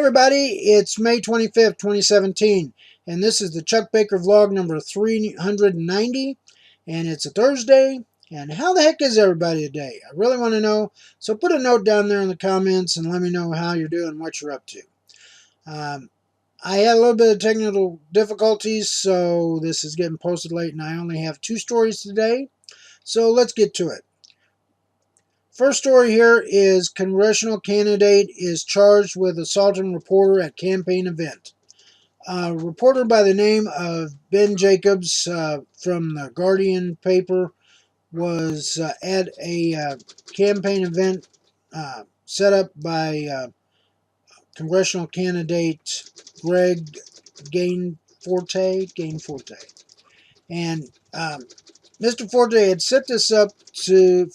everybody, it's May 25th, 2017, and this is the Chuck Baker vlog number 390, and it's a Thursday. And how the heck is everybody today? I really want to know, so put a note down there in the comments and let me know how you're doing, what you're up to. I had a little bit of technical difficulties, so this is getting posted late, and I only have 2 stories today, so let's get to it. First story here is congressional candidate is charged with assaulting reporter at campaign event. A reporter by the name of Ben Jacobs from the Guardian paper was at a campaign event set up by congressional candidate Greg Gainforte. And Mr. Forte had set this up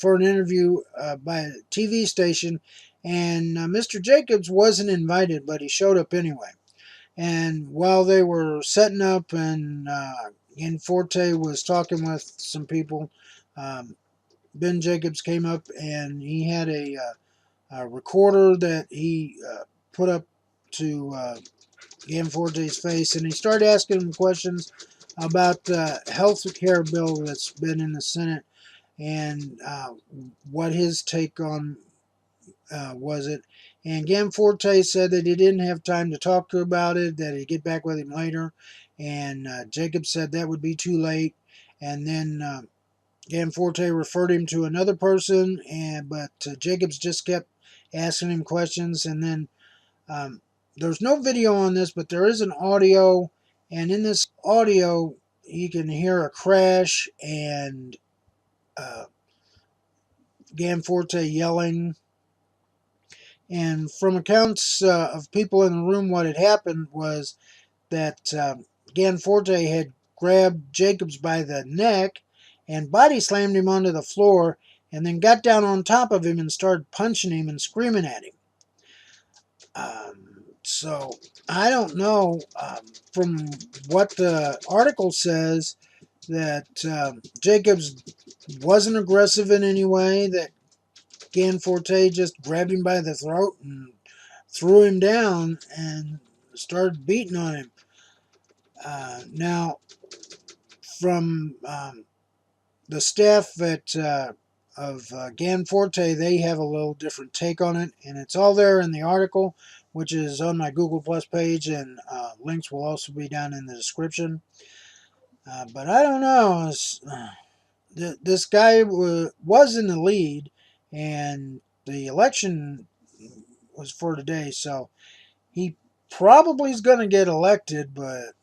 for an interview by a TV station, and Mr. Jacobs wasn't invited, but he showed up anyway. And while they were setting up and Forte was talking with some people, Ben Jacobs came up and he had a recorder that he put up to Forte's face, and he started asking him questions about the health care bill that's been in the Senate and what his take on was it. And Forte said that he didn't have time to talk to about it, that he'd get back with him later. And Jacob said that would be too late. And then Forte referred him to another person, but Jacobs just kept asking him questions. And then there's no video on this, but there is an audio. And in this audio, you can hear a crash and Forte yelling. And from accounts of people in the room, what had happened was that Forte had grabbed Jacobs by the neck and body slammed him onto the floor, and then got down on top of him and started punching him and screaming at him. So I don't know. From what the article says, that Jacobs wasn't aggressive in any way, that Forte just grabbed him by the throat and threw him down and started beating on him. Now, from the staff of Forte, they have a little different take on it, and it's all there in the article, which is on my Google Plus page, and links will also be down in the description. But I don't know. This guy was in the lead, and the election was for today, so he probably is going to get elected, but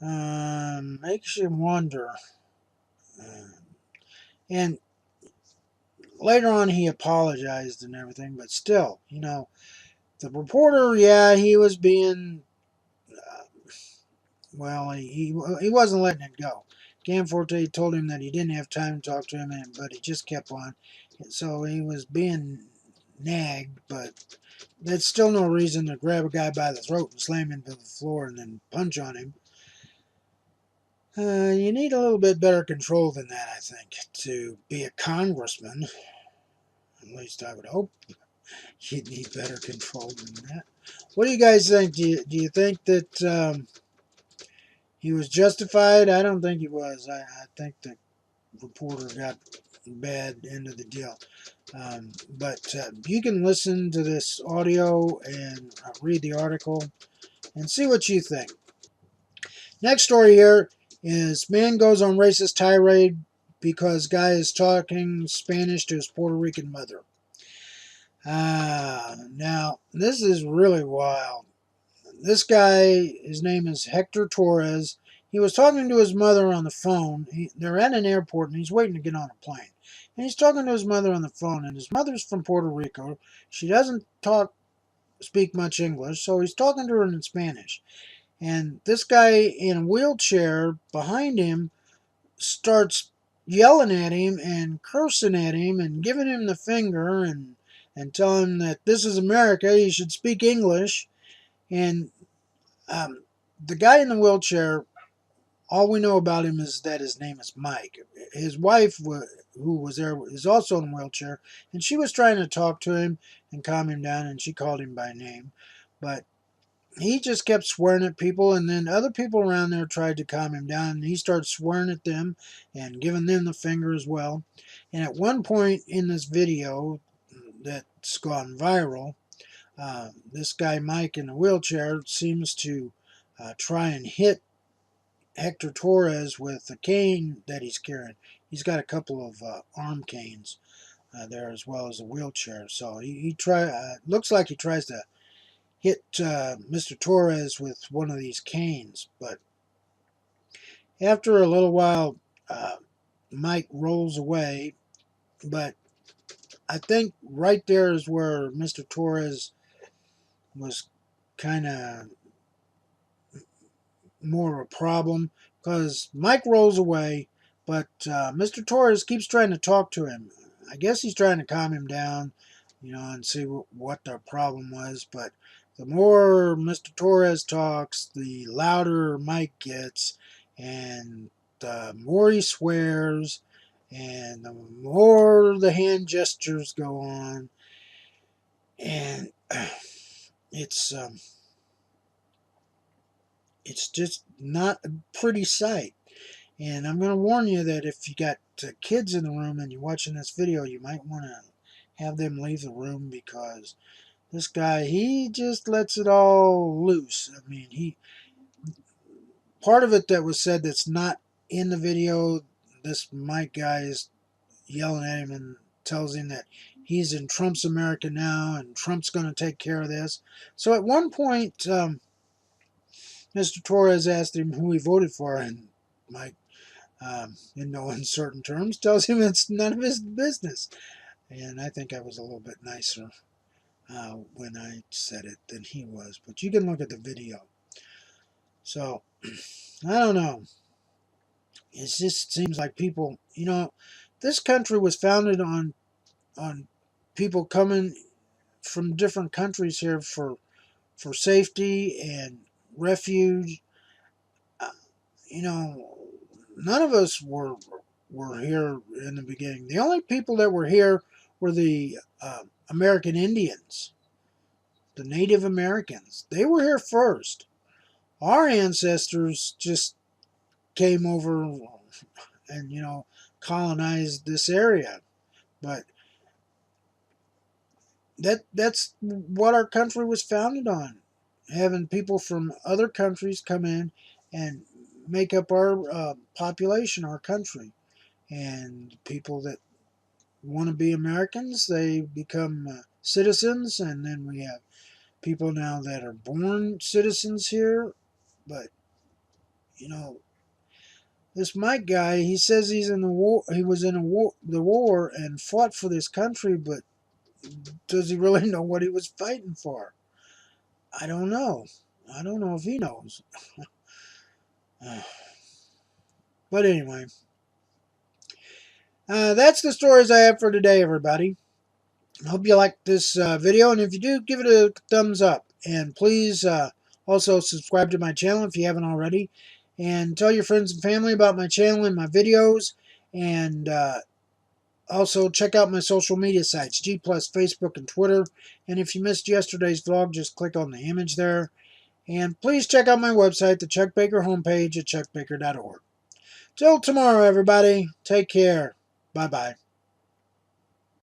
makes you wonder. And later on, he apologized and everything, but still, you know, the reporter, yeah, he was being, well, he wasn't letting it go. Forte told him that he didn't have time to talk to him, but he just kept on. So he was being nagged, but that's still no reason to grab a guy by the throat and slam him to the floor and then punch on him. You need a little bit better control than that, I think, to be a congressman. At least I would hope you'd need better control than that. What do you guys think? Do you think that he was justified? I don't think he was. I think the reporter got bad end of the deal. But you can listen to this audio and read the article and see what you think. Next story here is man goes on racist tirade because guy is talking Spanish to his Puerto Rican mother. Now, this is really wild. This guy, his name is Hector Torres. He was talking to his mother on the phone. They're at an airport, and he's waiting to get on a plane. And he's talking to his mother on the phone, and his mother's from Puerto Rico. She doesn't speak much English, so he's talking to her in Spanish. And this guy in a wheelchair behind him starts yelling at him and cursing at him and giving him the finger and telling him that this is America, he should speak English. And the guy in the wheelchair All we know about him is that his name is Mike. His wife, who was there, is also in a wheelchair, and she was trying to talk to him and calm him down, and she called him by name. But he just kept swearing at people, and then other people around there tried to calm him down, and he started swearing at them and giving them the finger as well. And at one point in this video that's gone viral, this guy Mike in the wheelchair seems to try and hit Hector Torres with a cane that he's carrying. He's got a couple of arm canes there as well as a wheelchair. So he looks like he tries to hit Mr. Torres with one of these canes. But after a little while, Mike rolls away. But I think right there is where Mr. Torres was kind of more of a problem, because Mike rolls away, but Mr. Torres keeps trying to talk to him. I guess he's trying to calm him down, and see what their problem was. But the more Mr. Torres talks, the louder Mike gets, and the more he swears, and the more the hand gestures go on, and it's it's just not a pretty sight. And I'm going to warn you that if you got kids in the room and you're watching this video, you might want to have them leave the room, because this guy, he just lets it all loose. I mean, part of it that was said that's not in the video, this Mike guy is yelling at him and tells him that he's in Trump's America now and Trump's going to take care of this. So at one point, Mr. Torres asked him who he voted for, and Mike, in no uncertain terms, tells him it's none of his business. And I think I was a little bit nicer when I said it than he was. But you can look at the video. So, I don't know. It just seems like people, this country was founded on people coming from different countries here for safety and refuge. Uh, None of us were here in the beginning. The only people that were here were the American Indians, the Native Americans. They were here first. Our ancestors just came over and colonized this area. But that's what our country was founded on, having people from other countries come in and make up our population, our country. And people that want to be Americans, they become citizens, and then we have people now that are born citizens here. But this Mike guy, he says he's in the war. He was in the war and fought for this country, but does he really know what he was fighting for? I don't know. I don't know if he knows. But anyway, that's the stories I have for today, everybody. I hope you liked this video, and if you do, give it a thumbs up. And please also subscribe to my channel if you haven't already. And tell your friends and family about my channel and my videos. And also check out my social media sites, G+, Facebook, and Twitter. And if you missed yesterday's vlog, just click on the image there. And please check out my website, the Chuck Baker homepage at chuckbaker.org. Till tomorrow, everybody. Take care. Bye-bye.